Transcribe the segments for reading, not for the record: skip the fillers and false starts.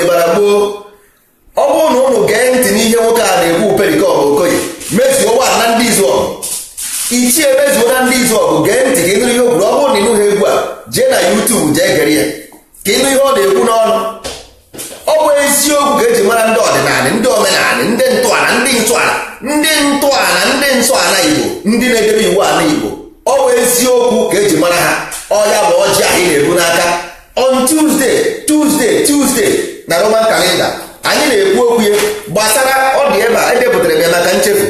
dịbara gboo. Ọ bụrụ na ụnụ gee ntị n'ihe nwoke a na-ekwu Pericom Okoye, Mezuo wa na ndị Izuọgụ, Ichie Mezuo na ndị Izuọgụ, gee ntị ka ịnụrụ ihe o kwuru. Ọ bụrụ na ịnụghị egwu a, jee na YouTube jee gere ya ka ịnụ ihe ọ na-ekwu n'ọnụ. Ọ bụ eziokwu ka eji mara ndị ọdịnala, ndị omenala, ndị ntọala, ndị nsọala, ndị nsọala Igbo, ndị na-edebe iwu ala Igbo. Ọ bụ eziokwu ka eji mara ha. Ọ ya bụ ọjị ahụ ị na-ebu n'aka. On Tuesday na Roman calendar anyị na-ekwu okwu ya gbasara ọ dị ebe a edepụtara m ya maka nchefu.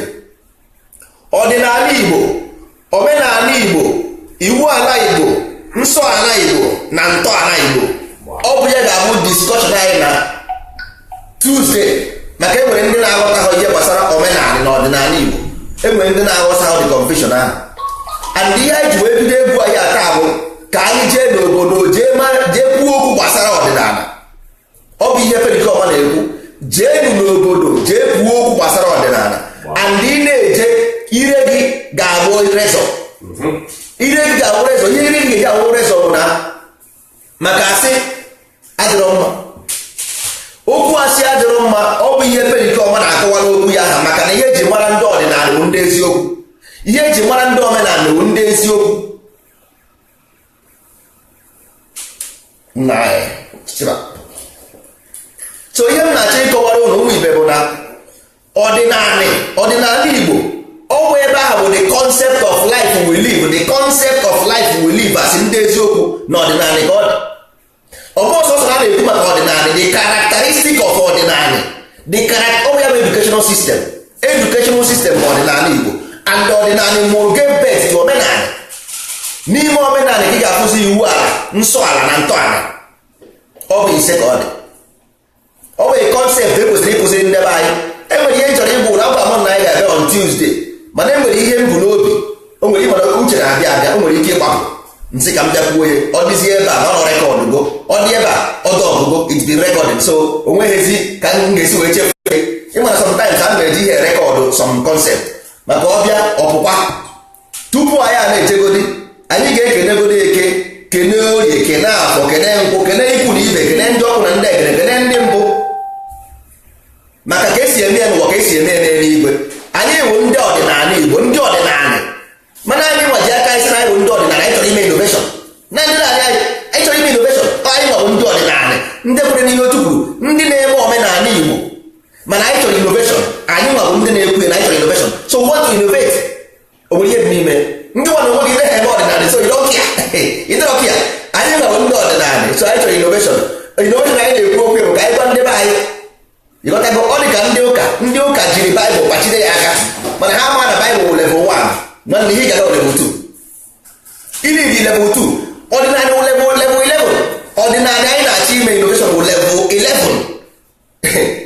Ọdịnala Igbo, omenala Igbo, iwu ala Igbo, nsọ ala Igbo na ntọala Igbo. Ọ bụ ya ga-abụ discussion anyị na Tuesday, maka enwere ndị na-aghọta ha ihe gbasara omenala na ọdịnala Igbo, enwere ndị na-aghọta ha dị confusion ahụ. And ihe anyị ji wee bido egwu anyị ata bụ ka anyị jee n'obodo jee kwuo okwu gbasara ọdịnala. Ọ bụ ihe Pericom na-ekwu, jeenu n'obodo jee kwuo okwu gbasara ọdịnala. And ị na-eje, ire gị ga-abụ rezọ, ire gị ga-abụ rezọ. Ihe ire gị ga-abụ rezọ bụ na maka asị adịrọ mma, okwu asị adịrọ mma. Ọ bụ ihe Pericom na-akọwa n'okwu ya ha, maka na ihe eji mara ndị ọdịnala bụ ndị eziokwu, ihe eji mara ndị omenala bụ ndị eziokwu. So ihe m na-achọ ịkọwara ụlọ ụmụ ibe bụ na ọdịnala Igbo, ọ bụ ebe ahụ bụ the concept of life we live, the concept of life we live as ndị eziokwu na ọdịnala ka ọ dị. Ọ bụ ọsọsọ na na-ekwu maka ọdịnala, the characteristic of ọdịnala, ọ bụ ya bụ educational system na ọdịnala Igbo. And ọdịnala mụrụ give birth to omenala. N'ime omenala ka ị ga-akụzi iwu ala, nsọ ala na ntọala. Ọ bụ ise ka ọ dị. Ọ bụ kọnsept ekwesịrị ịkụziri ndebe anyị. Enwere ihe nchọrọ ịbụ na agwa m na anyị ga-abịa on Tuesday, mana enwere ihe m bụ n'obi. O nwere ịmara uche na-abịa abịa, o nwere ike ịgbapụ nsị ka m bịakwuo ya. Ọ dịzie ebe a ọ nọ rekọdụ go, ọ dị ebe a ọdọ ọgụgụ, it's been recorded. So o nweghịzi ka m ga-esi wee chefu. Ịmara sometimes a na-eji ihe rekọdụ some concept maka ọbịa ọpụkwa. Tupu anyị a na-echegodi, anyị ga-ekenegodi Eke, kene Oye, kene Afọ, kene Nkwụ, kene ikwu na ibe, kene ndị ọkụ na ndị ekene, kene ndị mbụ. Maka ka esi eme ya n'ụwa ka esi eme ya n'eluigwe. Anyị bụ ndị ọdịnala Igbo, ndị ọdịnala. Mana anyị nwaji aka isi na anyị bụ ndị ọdịnala, anyị chọrọ ime innovation. Na ndị anyị chọrọ ime innovation, anyị nwa bụ ndị ọdịnala, ndị kwere n'ihe otu kwuru, ndị na-eme omenala Igbo. Mana anyị chọrọ innovation, anyị nwa bụ ndị na-ekwu na anyị chọrọ innovation. So we want to innovate. O nwere ihe dị n'ime ndị nwa na onwe gị na-eme ọdịnala, so ịdọkịa anyị nwa bụ ndị ọdịnala, so anyị chọrọ innovation. Innovation anyị na-ekwu okwu bụ ka anyị gwa ndị be anyị. Ịghọtago, ọ dị ka ndị ụka jiri Baịbụl kpachide ya aka, mana ha ama na Baịbụl bụ level 1, mana ihe gara level 2. Iri dị level 2, ọdịnala bụ level 11. Ọdịnala anyị na-achọ ime innovation bụ level 11.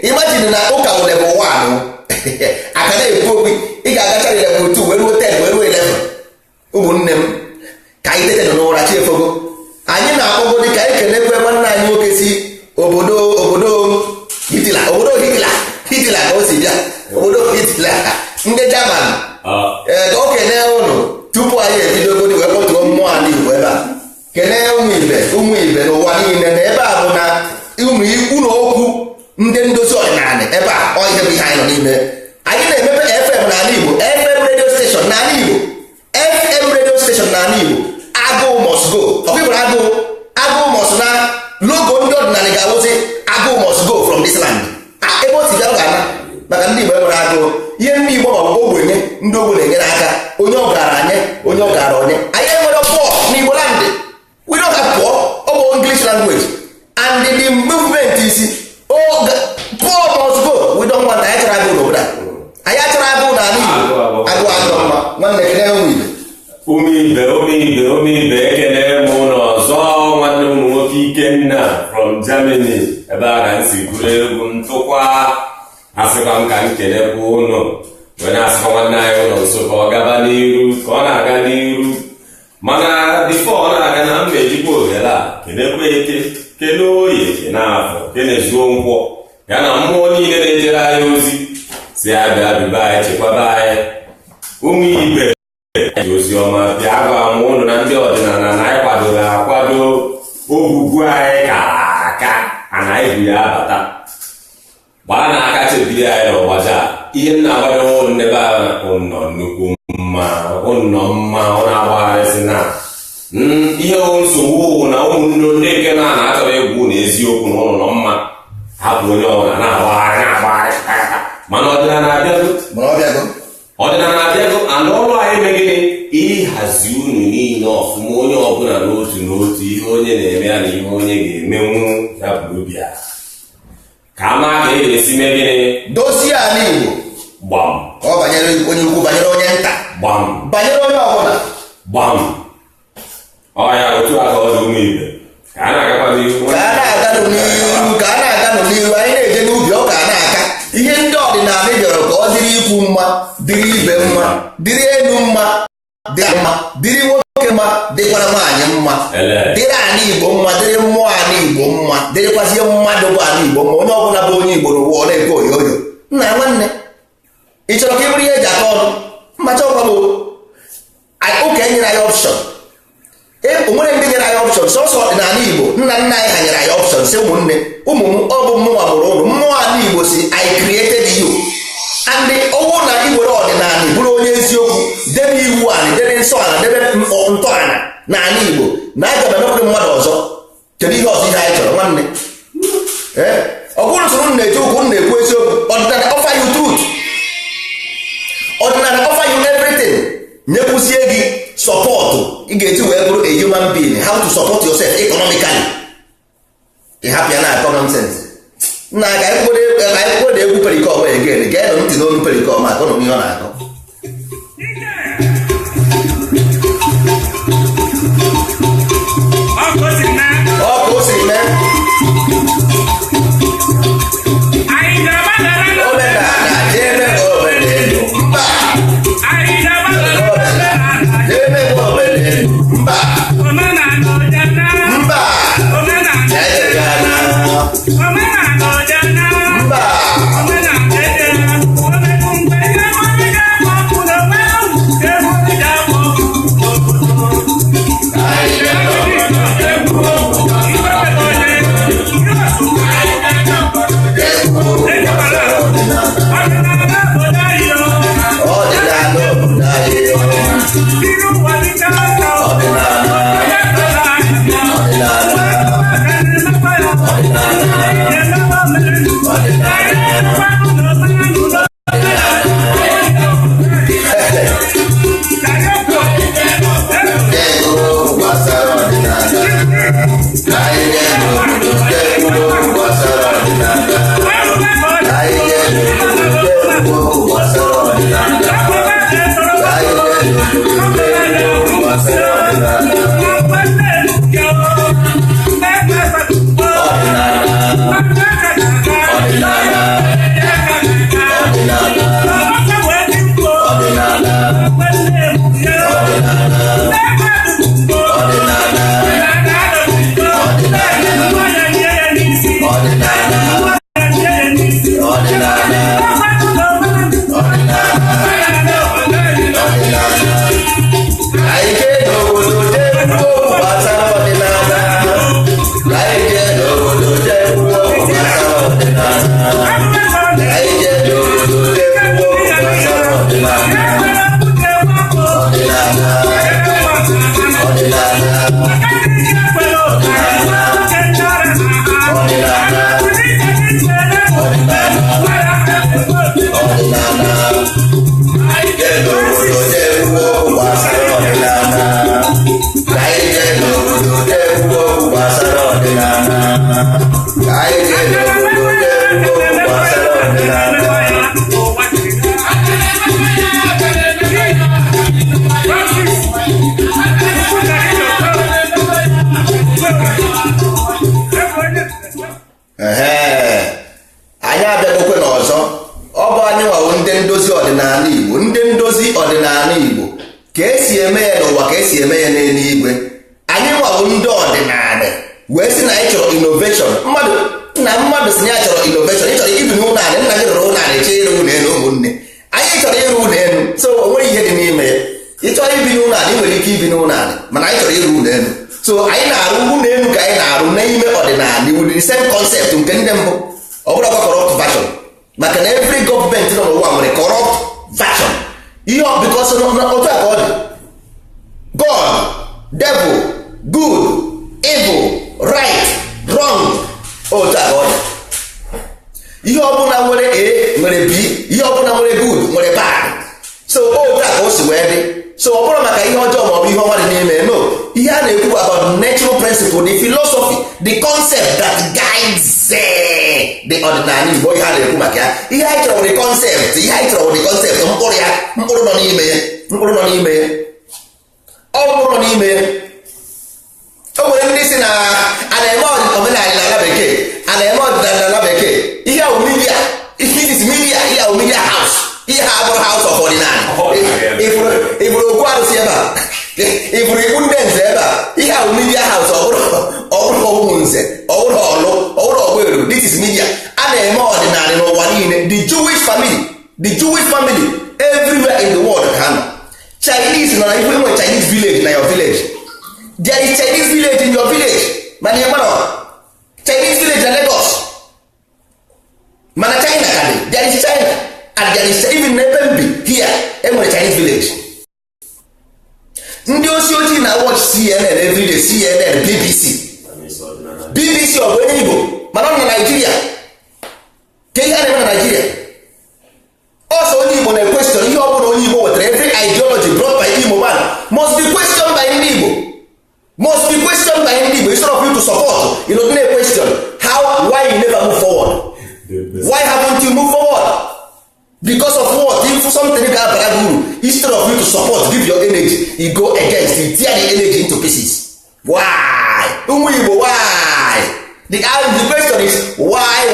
Imagine na ụka bụ level 1 aka na-ekwu okwu, ị ga-agacha level 2 wee ruo 10 wee ruo 11. Ụmụnne m, ka anyị tete n'ụra chi efogo. Anyị na-akpọgo dị ka anyị kenekwe nwanne anyị nwoke si obodo Hitler ka o si bịa, obodo Hitler, ndị German. Ka o kene ụnụ tupu anyị ebidogodi wee kpọtụrụ mmụọ ala Igbo ebe a. Kene ụmụ ibe n'ụwa niile na ebe a bụ na ụlọ okwu ndị ndozi ọdịnala ebe a. Ọ ihe bụ ihe anyị nọ n'ime. Anyị na-emepe FM n'ala Igbo, FM radio station n'ala Igbo, FM radio station n'ala Igbo. Agụụ must go. Ọ bụrụ agụụ must na logo ndị ọdịnala ga-awụzi agụụ must go from this land. Ebe o si bịa ga-ana maka ndị Igbo enwere agụụ. Ihe ndị Igbo ma bụ ogbenye, ndị ogbenye enyere aka, onye ọ gara anye, onye ọ gara onye. Anyị enwere poor n'Igbo land. We don't have poor. Ọ bụ English language. And the movement is poor must go. We don't want. Anyị chọrọ agụụ n'obodo a. Anyị achọrọ agụụ n'ala Igbo. Agụụ adịrọ mma. Nwanne kene ụmụ ibe ekene m n'ọzọ. Nwanne ụmụ nwoke Ikenna from Germany, ebe a ka m si gụrụ egwu ntụkwa. Asịkwa m ka m kelekwa ụnụ wee na-asịkwa nwanne anyị ụlọ nso ka ọ gaba n'iru, ka ọ na-aga n'iru. Mana bifo ọ na-aga na mba ejikwa ohere a kelekwa Eke, kele Oye, kele Afọ, kelezuo Nkwọ, ya na mmụọ niile na-ejere anyị ozi si abịa bibe anyị, chekwaba anyị. Ụmụ ibe ji ozi ọma bịa gwa m ụnụ na ndị ọdịnala na anyị kwadoro akwado ogwugwu anyị kara aka, ana anyị bụ ya bata gbaa na aka chebiri anyị n'ụbọchị a ihe m na-agbado nnebe ụnọ nnukwu mma ụnọ mma ọ na-agbagharịsị na ihe nsogbu na ụmụnne ndị nke na-achọrọ egwu na eziokwu na ụlọ mma hapụ onye ọbụla na-agbagharị mana ọdịnala abịago ana ọrụ anyị megide ịhazi unu niile ọfụma onye ọbụla n'otu n'otu ihe onye na-eme ya na ihe onye ga-emenwu ya bụrụ bịa ka ama ka e ga-esi mee gịnị dozie ala Igbo gbam ọ banyere onye ukwu banyere onye nta gbam banyere onye ọbụla gbam ọya otu aka ọdụ ụmụ ibe ka a na-aga n'ihu ka a na-aga n'ihu anyị na-eje n'ubi ọ ga na-aka ihe ndị ọdịnala bịara ka ọ dịrị ikwu mma dịrị ibe mma dịrị elu mma dịrị nwoke mma dịkwara nwaanyị mma dịrị ala Igbo mma dịrị mmụọ ala Igbo mma dịrịkwazie mmadụ bụ ala Igbo mma onye ọbụla bụ onye Igbo n'ụwa ọ na-eke oyoyo nna nwanne ị chọrọ ka ị bụrụ ihe eji aka ọnụ mmacha ọkwado ụka enyere anyị ọpshọn o nwere ndị nyere anyị ọpshọn sọsọ ọdịnala Igbo nna nna anyị ha nyere anyị ọpshọn si ụmụnne ụmụ m ọ bụ mmụnwa mụrụ ụlụ mmụọ ala Igbo si I created you and ọwụ na ị were ọdịnala bụrụ onye eziokwu debe iwu ala debe nsọ ala debe ntọala na ala Igbo na aga emepụrụ mmadụ ọzọ kedu ihe ọzọ ihe anyị chọrọ nwanne ọ bụrụ soro unu na-eje ụkwụ unu na-ekwu eziokwu ọdịnala offer you truth ọdịnala offer you everything nyekwuzie gị sọpọtụ ị ga-eji wee bụrụ a human being how to support yourself economically ị hapụ ya na common sense nna ka anyị kwuo na egwu perikọm egen ga enụ ntị n'olu perikọm akọ na ihe ọ na-akọ ọkụ o siri mee omenala jeme omenelu mba jeme omenelu mba mba anyị abịagokwe n'ọzọ ọ bụ anyị nwawo ndị ndozi ọdịnala Igbo ndị ndozi ọdịnala Igbo ka esi eme ya n'ụwa ka esi eme ya n'eluigwe anyị nwawo ndị ọdịnala wee sị na anyị chọrọ innovation mmadụ si na ya chọrọ innovation ị chọrọ ibi n'ụlọ anyị nna gị rụrụ ụlọ anyị chee ịrụ ụlọ elu ụmụnne anyị chọrọ ịrụ ụlọ elu so o nwere ihe dị n'ime ya ị chọrọ ibi n'ụlọ anyị nwere ike ibi n'ụlọ anyị mana anyị chọrọ ịrụ ụlọ elu so anyị na-arụ ụlọ elu ka anyị na-arụ n'ime ọdịnala with the same concept nke ndị mbụ. Ọ bụrụ ọkwa corrupt version, maka na every gọọmenti nọ n'ụwa nwere corrupt version. Ihe because otu a ka ọ dị. God, devil, good, evil, right, wrong, otu a ka ọ dị. Ihe ọbụla nwere A nwere B, ihe ọbụla nwere good nwere bad. So otu a ka o si wee dị. So ọ bụrụ maka ihe ọjọọ maọbụ ihe ọma dị n'ime, no, ihe a na-ekwu about natural principle, the philosophy, the concept that guides the ọdịnala Igbo. Ihe a na-ekwu maka ya, ihe anyị chọrọ the concept, ihe anyị chọrọ the concept, mkpụrụ ya, mkpụrụ nọ n'ime ya, mkpụrụ nọ n'ime ya, ọ mkpụrụ nọ n'ime ya. O nwere ndị si na a na-eme omenala n'ala bekee, a na-eme ọdịnala n'ala bekee, ihe ahụ media, is media, ihe ahụ media house, ihe ha abụrụ house of ọdịnala. Ifuru okwu arụsị ebe a, ifuru ikwu ndị nze ebe a, ihe ahụ media house, ọbụrụ ọgwụ nze, ọbụrụ ọlụ, ọbụrụ ọgbụelu. This is media. A na-eme ọdịnala n'ụwa niile. The Jewish family everywhere in the world ka ha nọ. Chinese nọ na ife enwe Chinese village na your village. There is Chinese village in your village. Mana ị mara Chinese village na Lagos. Mana China ka dị. There is China. And there is even Nepembi here. Enwere Chinese village. Ndị osi ojii na watch CNN everyday, CNN, BBC ọ bụ onye Igbo mana ọ nọ na Nigeria. Ka ihe a na-eme na Nigeria. Also onye Igbo na-question ihe ọ bụla onye Igbo wetara, every ideology brought by Igbo man must be questioned by ndị Igbo. Must be questioned by ndị Igbo instead of you to support. You know, they question why you never move forward. Why haven't you moved forward? Because of what? If something got bad guru, instead of you to support, give your energy, you go against, you tear the energy into pieces. Why? Why? The question is why?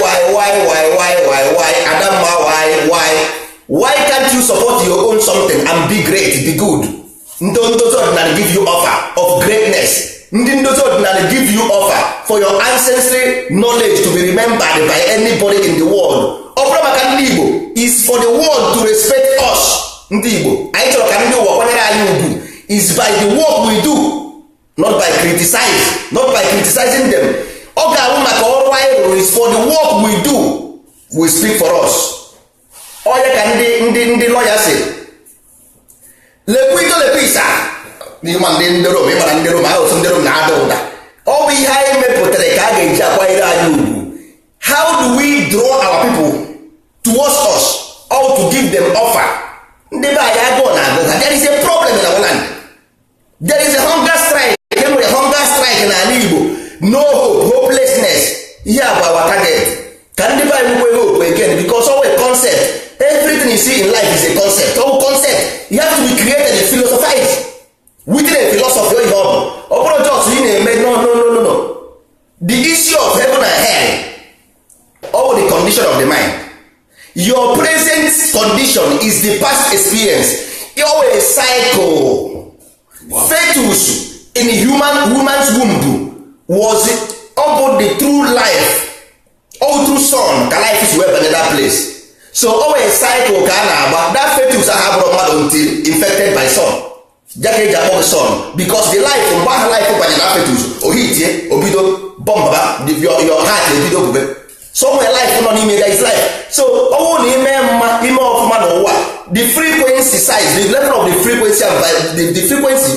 Adamma, why can't you support your own something and be great, be good? Ndozo ordinary give you offer of greatness. Ndozo ordinary give you offer for your ancestry knowledge to be remembered by anybody in the world. Ọbụrụ ndị Igbo is for the world to respect us. Ndị Igbo anyị chọrọ ka ndị ụwa kwanyere anyị ugwu is by the work we do, not by criticizing them. Ọ ga-abụ maka ọrụ anyị rụrụ is for the work we do, we speak for us. Onye ka ndị lawyer si lekwu isa n'ịma ndị Rom, ịmara ndị Rom ahụ ndị Rom na-ada ụda. Ọ bụ ihe anyị mepụtara ka a ga-eji akwanyere anyị ugwu. How do we draw our people towards us or to give them offer? There is a problem in our land. There is a hunger strike. A hunger strike in our Igbo. No hope, hopelessness. Here our target. Can the Bible hope again? Because our concept, everything you see in life is a concept. Our concept, you have to be created and philosophized within a philosophy. No. The issue of heaven and hell, or the condition of the mind. Your present condition is the past experience. You're a cycle. Wow. Fetus in a woman's womb was about the true life. All through son, the life is well in that place. So always cycle that fetus until infected by son. Son, because the life from one life of that fetus, or hit obido bomb your heart, somewhere life nọ n'ime there is life. So ọ bụrụ na ime ọfụma n'ụwa, the frequency size, the level of the frequency and the frequency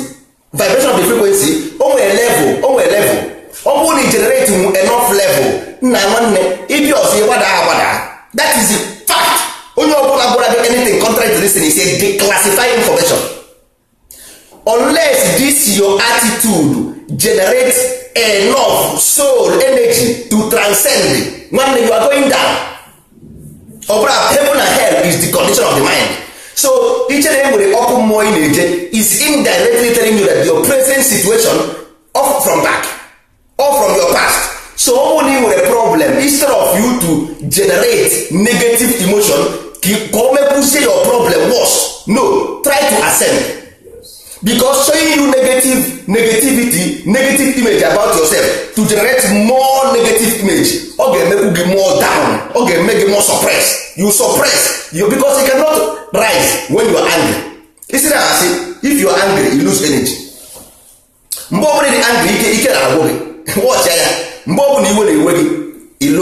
vibration of the frequency o nwere level. Ọ bụrụ na generate enough level nna nwanne ịbịa ọzọ ịgbada. That is the fact. Onye ọbụla bụla anything contrary to this thing is a declassified information. Unless this your attitude generates enough soul energy to transcend, when you are going down. Heaven and hell is the condition of the mind. So each and every open more is indirectly telling you that your present situation off from back or from your past. So only with a problem, instead of you to generate negative emotion, push your problem worse. No, try to ascend. Because showing you negative image about yourself to generate more negative image, okay, make you be more down, okay, make you more suppressed. You suppress you because you cannot rise when you are angry. Instead of if you are angry, you lose energy. mgbe ọbụla dị angry ike na-agwụ gị wọchịa ya mgbe ọbụla iwe na-ewe gị you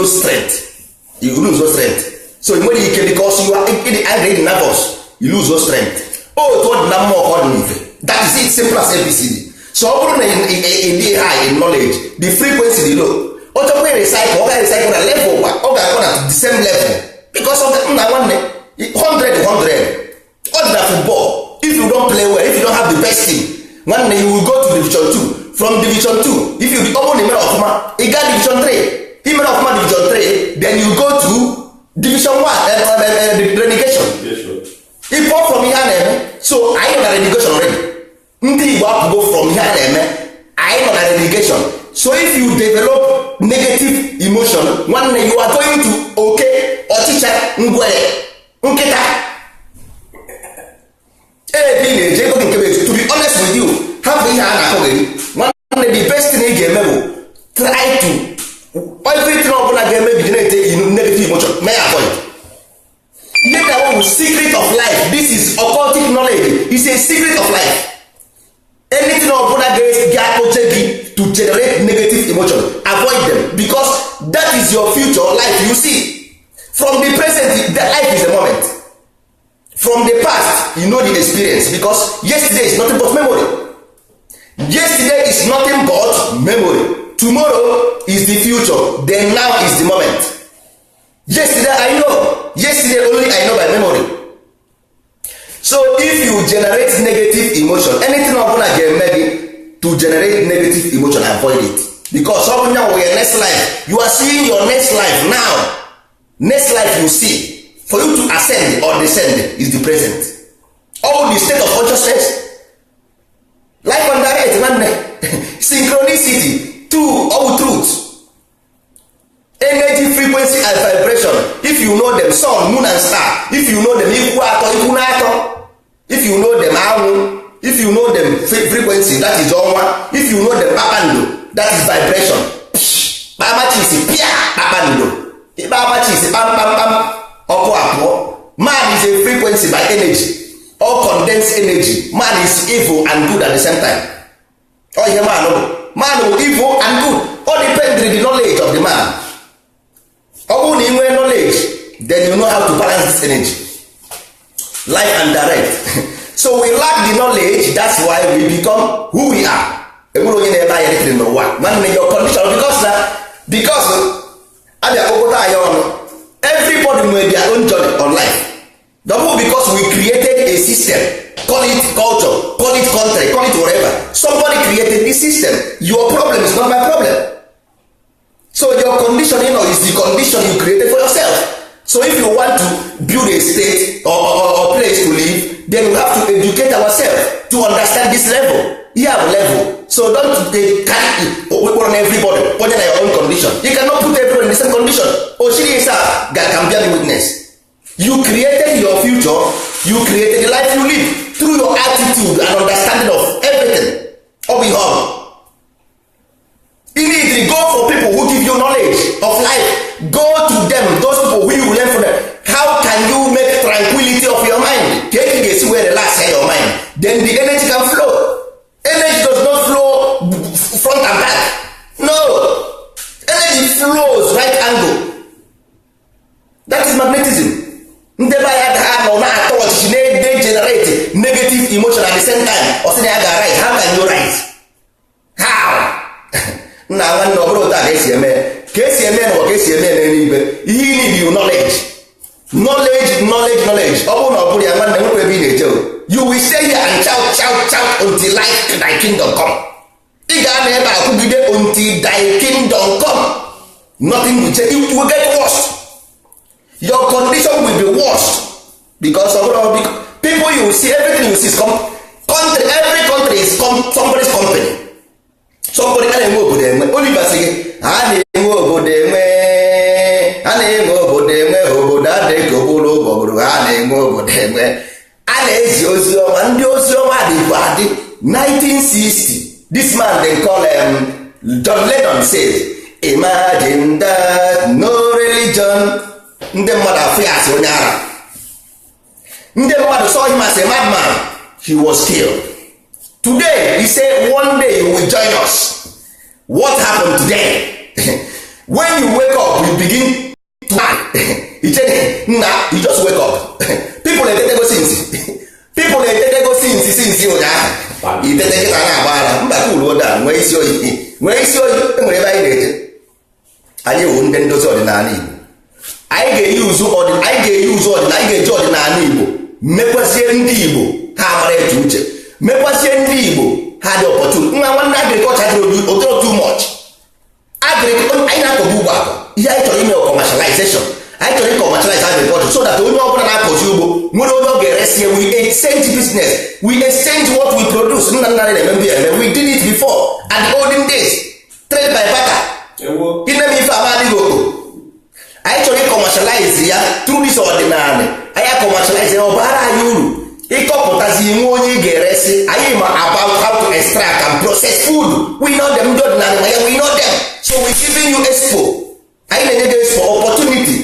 lose strength so ị nwere ike because you are angry in nervous you lose your strength otu ọ dị na mmụọ ka ọ dị n'ife that is it simple as ABCD so ọ bụrụ na ị dị high in knowledge the frequency dị low ọ chọkwa recycle ọ ga-recycle na level ọ ga-akọ na the same level because of nna nwanne 100 ọ dị na football if you don't play well if you don't have the best team nwanne you will go to division 2 from division 2 if you ọ bụrụ na imere ọfụma ị gaa division 3 imere ọfụma division 3 then you go to division 1 relegation ịpụ from ihe a na-eme so anyị nọ na relegation already ndị Igbo apụgo from ihe a na-eme anyị nọ na relegation so if you develop negative emotion nwanne you are going to oke ọchịcha ngwere nkịta ebe ị na-eje ego nke to be honest with you hapụ ihe a na-akọ gị nwanne the best thing ị ga-eme bụ try to everything ọ bụla ga-eme generate negative emotion may avoid ihe ka bụ secret of life this is occultic knowledge is a secret of life anything ọ bụla ga-akpọche gị to generate negative emotion avoid them because that is your future life you see from the present the life is a moment from the past you know the experience because yesterday is nothing but memory yesterday is nothing but memory tomorrow is the future then now is the moment yesterday I know yesterday only I know by memory so if you generate negative emotion anything ọ bụla ga-eme gị to generate negative emotion avoid it because ọ bụ now your next life you are seeing your next life now next life you see for you to ascend or descend is the present all the state of consciousness life and direct nwanne synchronicity two all truth energy frequency and vibration if you know them sun moon and star if you know them ikwu atọ ikwu na atọ if you know them anwụ if you know them frequency that is ọnwa if you know them kpakpando that is vibration kpamachisi pia kpakpando ikpamachisi kpamkpamkpam ọkụ abụọ man is a frequency by energy all condensed energy man is evil and good at the same time ọ ihe man bụ evil and good all depend on the knowledge of the man ọ bụrụ na ị nwee knowledge then you know how to balance this energy life and direct so we lack the knowledge that's why we become who we are enwere onye na-ebe anyị dịtịrị n'ụwa nwanne your condition because abịa kpọkọta anyị ọnụ everybody nwere their own journey on life double because we created a system call it culture call it country call it whatever somebody created this system your problem is not my problem so your condition is the condition you created for yourself so if you want to build a state or place to live then we have to educate ourselves to understand this level you have level so don't carry on everybody put in your own condition you cannot put everyone in the same condition can be the witness you created your future you created the life you live through your attitude and understanding of everything of the whole you need to go for people who give you knowledge of life go to them those people who you learn from them how can you make tranquility of your mind take it where relax your mind then the energy can flow energy does not flow front and back no energy flows right angle that is magnetism ndị be ya ha nọ na-atọ ọchịchị na-generate negative emotion at the same time ọ sị na ya ga-rise how can you rise how nna nwanne ọ bụrụ ụta ka esi eme n'ụwa ka esi eme n'eluigwe ihe ị need you knowledge ọ bụrụ na ọ bụrụ ya nwanne nwere ebe ị na-eje you will stay here and shout until thy kingdom come ị ga-anọ ebe a kwugide until thy kingdom come nothing will change it will get worse your condition will be worse because of people you see everything you see is country every country is somebody's company somebody a na-enwe obodo enwe Oliver sị gị a na-enwe obodo enwe obodo adịghị ka okporo obodo ha na-enwe obodo enwe a na-ezi ozi ọma ndị ozi ọma dịkwa adị 1960 this man they call John Lennon says imagine that no religion ndị mmadụ afọ ya asị onye ara ndị mmadụ saw him as a madman he was killed Today he say one day you will join us. What happened today? When you wake up you begin to you just wake up. People etetego since ụnyaahụ itete gị na agbara mba uru ụda nwee isi oyi enwere ebe anyị na-eje. Anyị wụ ndị ndozi ọdịnala Igbo. Anyị ga-eji ọdịnala Igbo mekwazie ndị Igbo ha mara eche uche, mekwazie ndị Igbo ha dị opportune. Nwanne agrikọlcha dị otoro too much. Anyị na-akọbu ugbo akọ ihe anyị chọrọ ime commercialization. Anyị chọrọ commercialize agriculture so that onye ọbụla na-akọzi ugbo nwere onye ọ ga-eresi ya. We exchange business, we exchange what we produce. Nna nna na-eme eme, we did it before at the olden days, trade by barter. Ineme ife amadịghị oko. Anyị chọrọ commercialize ya through this ọdịnala. Anyị commercialize ya ọ bara anyị uru. Ịkọpụtazi nwe onye ị ga-eresi. Anyị ma about how to extract and process food. We know them, ndị ọdịnala ma ya, we know them. So we giving you expo. Anyị na-enye gị expo opportunity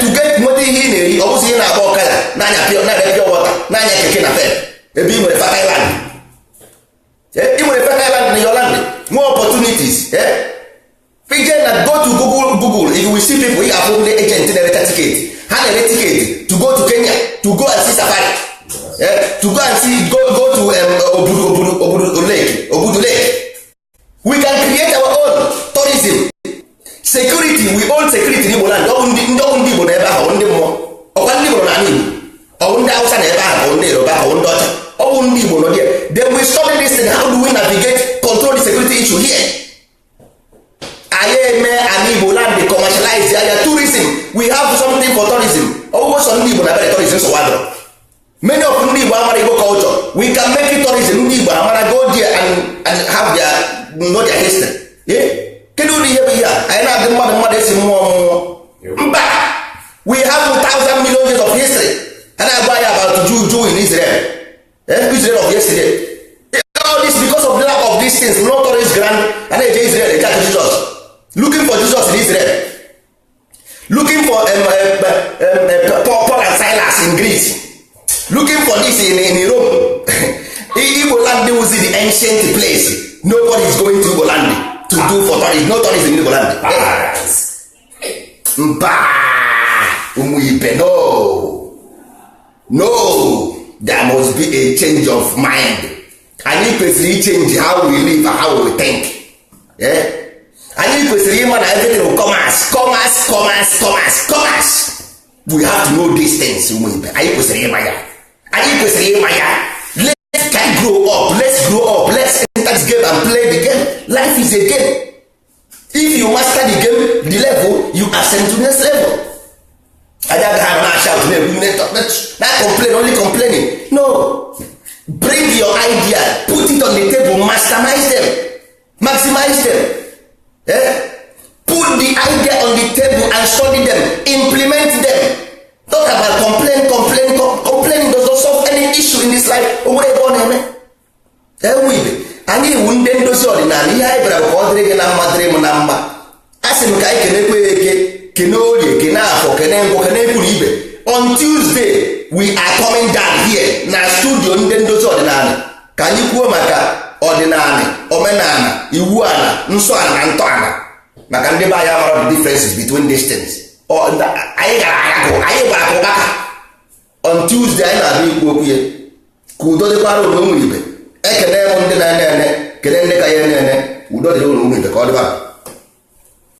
to get nweta ihe ị na-eri. Ọ bụzi ihe na-agba ọkada n'anya pure water n'anya keke na pep ebe ị nwere fertile land. Ị nwere fertile land na your land, more opportunities. Fije na go to Google if you will see people, you have only agent na-ereta ticket. Ha na-ere ticket to go to Kenya to go and see safari, to go and see go to Obudu Lake. We can create our own tourism. Security, we own security n'Igbo land. Ndị Igbo na ebe ahụ ndị mmụọ ọkwa ndị Igbo na Igbo ọwụ ndị Hausa na ebe ahụ ndị Yoruba ọwụ ndị ọcha ọwụ ndị Igbo nọ there. Then we study this thing. How do we navigate, control the security issue here? Anyị eme an Igbo land dey commercialize ya tourism. We have something for tourism. Ọwụwa sọ ndị Igbo na ebe tourism so wadro. Many of ndị Igbo amara Igbo culture. We can make it tourism. Ndị Igbo amara go there and have their know their history. Kedu ụdị ihe bụ ihe a? Anyị na-adị mmadụ esi mmụọ mba. We have 1,000 million years of history. A na-agba ya about Jew in Israel. Israel of yesterday. All this because of the lack of these things. No tourist grand and eje Israel eje to Jesus. Looking for Jesus in Israel. Looking for Paul and Silas in Greece. Looking for this in Rome. Igbo land was the ancient place. Nobody is going to Igbo land to do for tourism. No tourism in Igbo land. No, there must be a change of mind. Anyị kwesịrị change how we live and how we think. Anyị kwesịrị ịma na everything will commerce. We have to know these things. Anyị kwesịrị ịma ya. Let's grow up. Let's enter this game and play the game. Life is a game. If you master the game, the level, you ascend to the next level. I don't have a shout, not complain, only complaining. No. Bring your idea, put it on the table, mastermize them, maximize them. Put the idea on the table and study them, implement them. Talk about complaining does not solve any issue in this life. Anyị iwu ndị ndozi ọdịnala. Ihe anyị bịara ka ọ dịrị gị na mma, dịrị m na mma. A sị m ka anyị kenekwe eke, kene orie, kene afọ, kene nkwọ, kene ekwuru ibe. On Tuesday we are coming down here na studio ndị ndozi ọdịnala ka anyị kwuo maka ọdịnala, omenala, iwu ala, nsọ ala na ntọala, maka ndị be anyị amara the differences between these things. Anyị gbara akụbaka on Tuesday. Anyị na-abịa ikwu okwu ya ka udo dịkwara ụlọ ụmụ ibe. Ekene m ndị na-ene kene ndị ka ya ene udo dịrị ụlọ ụmụ ibe ka ọ dịba.